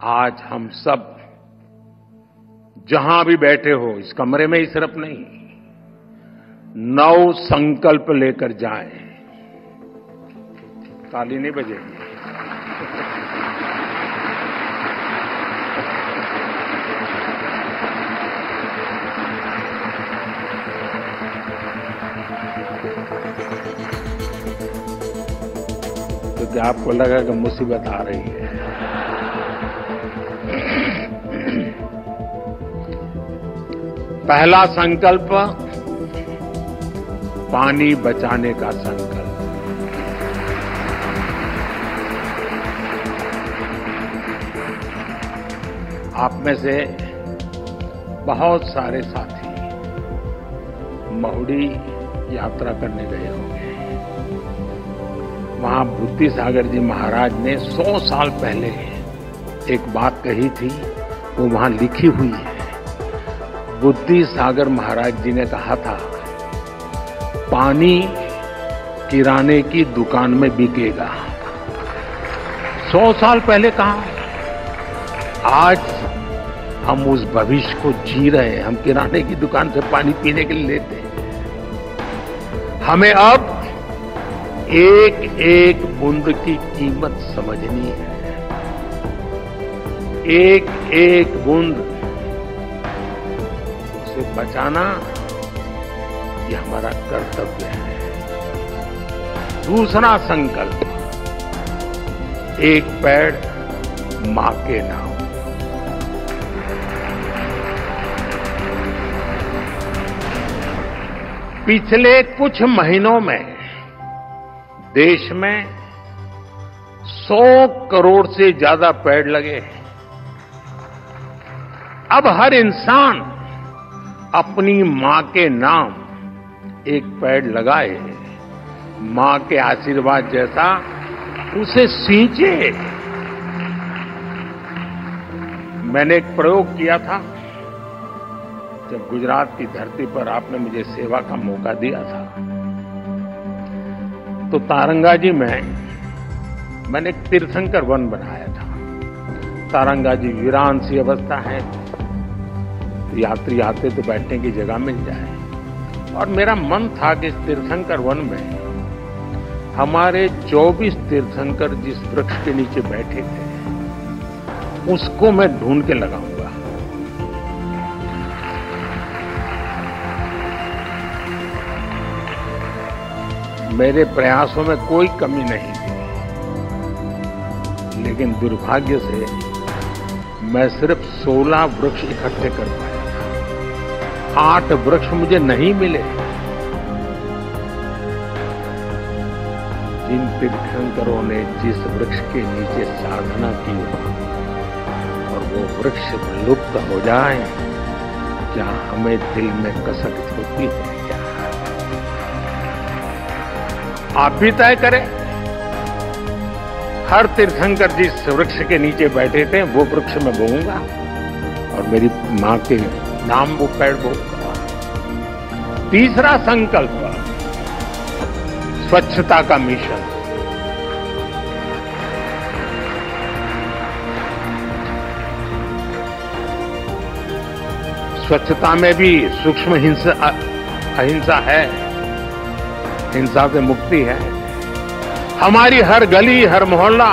आज हम सब जहां भी बैठे हो, इस कमरे में ही सिर्फ नहीं, नव संकल्प लेकर जाएं। ताली नहीं बजेगी। तो आपको लगा कि मुसीबत आ रही है। पहला संकल्प, पानी बचाने का संकल्प। आप में से बहुत सारे साथी महुड़ी यात्रा करने गए होंगे। वहां बुद्धि सागर जी महाराज ने 100 साल पहले एक बात कही थी, वो वहां लिखी हुई है। बुद्धि सागर महाराज जी ने कहा था, पानी किराने की दुकान में बिकेगा। 100 साल पहले कहा। आज हम उस भविष्य को जी रहे हैं। हम किराने की दुकान से पानी पीने के लिए लेते हैं। हमें अब एक एक बूंद की कीमत समझनी है। एक एक बूंद उसे बचाना, ये हमारा कर्तव्य है। दूसरा संकल्प, एक पेड़ मां के नाम। पिछले कुछ महीनों में देश में 100 करोड़ से ज्यादा पेड़ लगे। अब हर इंसान अपनी मां के नाम एक पेड़ लगाए, मां के आशीर्वाद जैसा उसे सींचे। मैंने एक प्रयोग किया था जब गुजरात की धरती पर आपने मुझे सेवा का मौका दिया था। तो तारंगा जी में मैंने एक तीर्थंकर वन बनाया था। तारंगा जी वीरान सी अवस्था है, तो यात्री आते तो बैठने की जगह मिल जाए। और मेरा मन था कि इस तीर्थंकर वन में हमारे 24 तीर्थंकर जिस वृक्ष के नीचे बैठे थे, उसको मैं ढूंढ के लगाऊंगा। मेरे प्रयासों में कोई कमी नहीं थी, लेकिन दुर्भाग्य से मैं सिर्फ 16 वृक्ष इकट्ठे कर पाया था। 8 वृक्ष मुझे नहीं मिले। जिन तीर्थंकरों ने जिस वृक्ष के नीचे साधना की और वो वृक्ष लुप्त हो जाए, क्या हमें दिल में कसक होती है? क्या आप भी तय करें। हर तीर्थंकर जिस वृक्ष के नीचे बैठे थे, वो वृक्ष में बोऊंगा और मेरी मां के नाम वो पेड़ बोऊंगा। तीसरा संकल्प, स्वच्छता का मिशन। स्वच्छता में भी सूक्ष्म अहिंसा है, हिंसा से मुक्ति है। हमारी हर गली, हर मोहल्ला,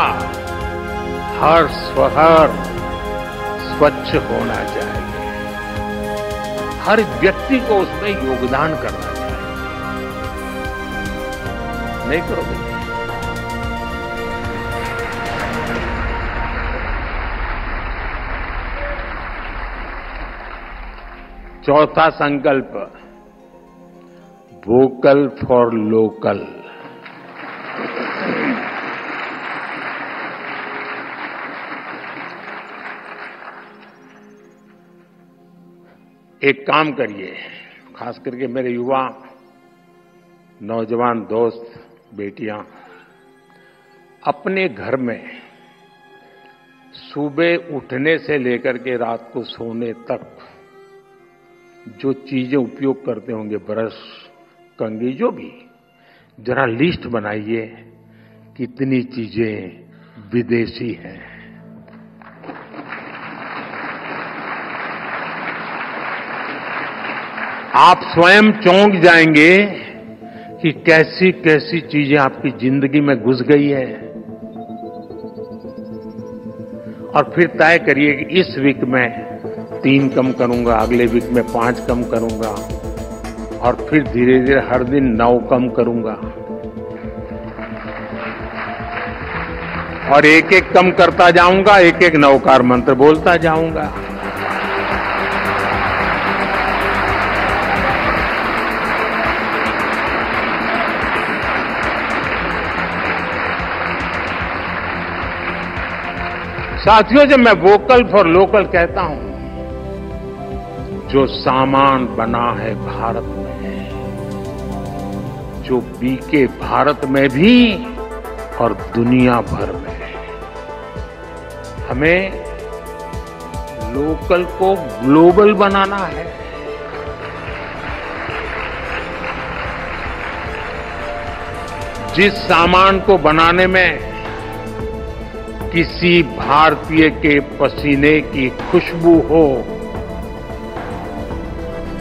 हर शहर स्वच्छ होना चाहिए। हर व्यक्ति को उसमें योगदान करना चाहिए। नहीं करोगे? चौथा संकल्प, वोकल फॉर लोकल। एक काम करिए, खास करके मेरे युवा नौजवान दोस्त बेटियां, अपने घर में सुबह उठने से लेकर के रात को सोने तक जो चीजें उपयोग करते होंगे, ब्रश, कंघी, जो भी, जरा लिस्ट बनाइए कितनी चीजें विदेशी हैं। आप स्वयं चौंक जाएंगे कि कैसी कैसी चीजें आपकी जिंदगी में घुस गई है। और फिर तय करिए कि इस वीक में 3 कम करूंगा, अगले वीक में 5 कम करूंगा, और फिर धीरे धीरे हर दिन 9 कम करूंगा, और एक एक कम करता जाऊंगा, एक एक नवकार मंत्र बोलता जाऊंगा। साथियों, जब मैं वोकल फॉर लोकल कहता हूं, जो सामान बना है भारत में, जो बिके भारत में भी और दुनिया भर में, हमें लोकल को ग्लोबल बनाना है। जिस सामान को बनाने में किसी भारतीय के पसीने की खुशबू हो,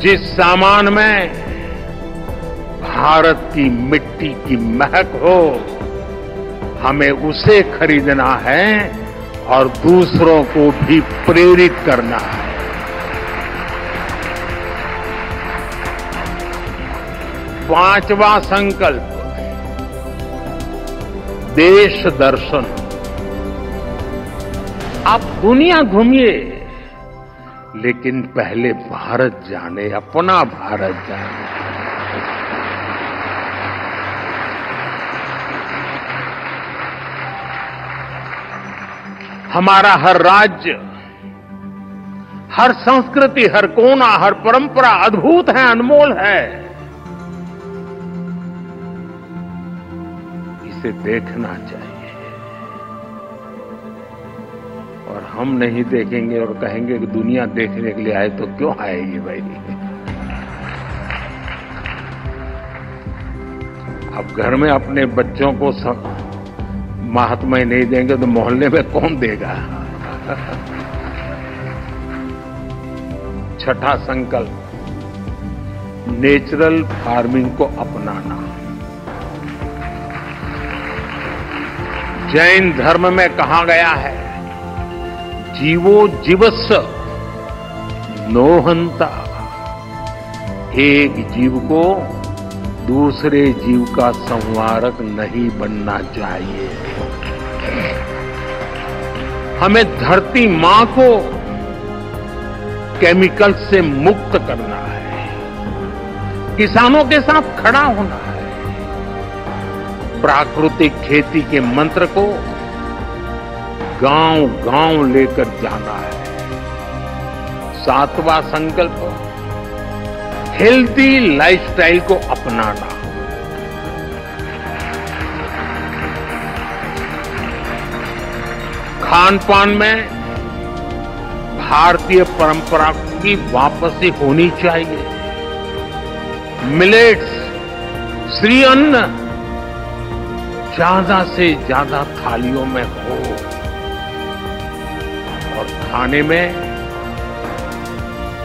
जिस सामान में भारत की मिट्टी की महक हो, हमें उसे खरीदना है और दूसरों को भी प्रेरित करना है। पांचवा संकल्प, देश दर्शन। आप दुनिया घूमिए, लेकिन पहले भारत जाने, अपना भारत जाने। हमारा हर राज्य, हर संस्कृति, हर कोना, हर परंपरा अद्भुत है, अनमोल है। इसे देखना चाहिए। और हम नहीं देखेंगे और कहेंगे कि दुनिया देखने के लिए आए, तो क्यों आएगी भाई? अब घर में अपने बच्चों को महात्मा नहीं देंगे तो मोहल्ले में कौन देगा? छठा संकल्प, नेचुरल फार्मिंग को अपनाना। जैन धर्म में कहा गया है, जीवो जीवस्य नो हंता। एक जीव को दूसरे जीव का संहारक नहीं बनना चाहिए। हमें धरती मां को केमिकल से मुक्त करना है, किसानों के साथ खड़ा होना है, प्राकृतिक खेती के मंत्र को गांव गांव लेकर जाना है। सातवां संकल्प, हेल्दी लाइफस्टाइल को अपनाना। खान पान में भारतीय परंपरा की वापसी होनी चाहिए। मिलेट्स, श्री अन्न ज्यादा से ज्यादा थालियों में हो, और खाने में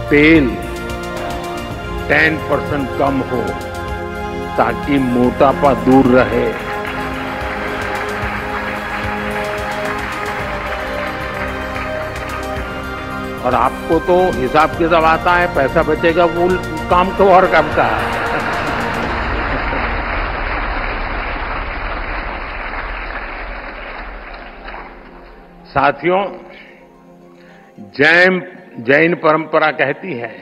तेल 10% कम हो, ताकि मोटापा दूर रहे। और आपको तो हिसाब किताब आता है, पैसा बचेगा, वो काम तो और करता है। साथियों, जैन परंपरा कहती है,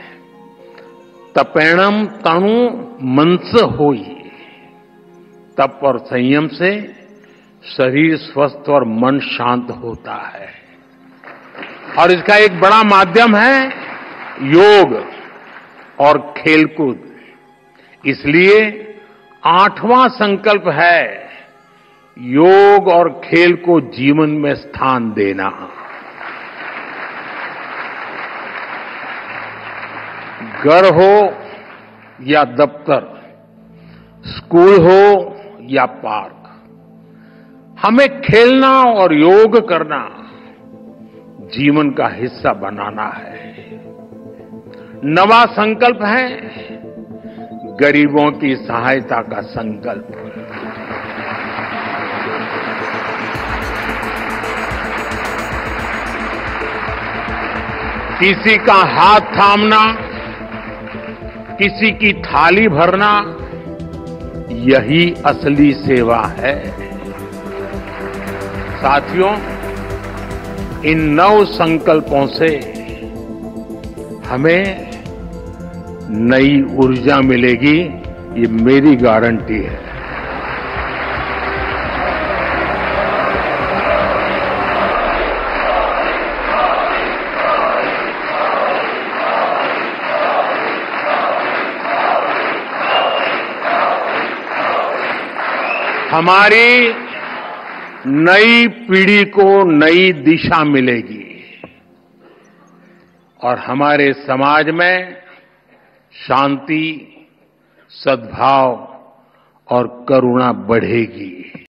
तपेणम तनु मंस होई। तप और संयम से शरीर स्वस्थ और मन शांत होता है। और इसका एक बड़ा माध्यम है योग और खेलकूद। इसलिए 8वां संकल्प है योग और खेल को जीवन में स्थान देना। घर हो या दफ्तर, स्कूल हो या पार्क, हमें खेलना और योग करना जीवन का हिस्सा बनाना है। नवा संकल्प है गरीबों की सहायता का संकल्प। किसी का हाथ थामना, किसी की थाली भरना, यही असली सेवा है। साथियों, इन 9 संकल्पों से हमें नई ऊर्जा मिलेगी, ये मेरी गारंटी है। हमारी नई पीढ़ी को नई दिशा मिलेगी और हमारे समाज में शांति, सद्भाव और करुणा बढ़ेगी।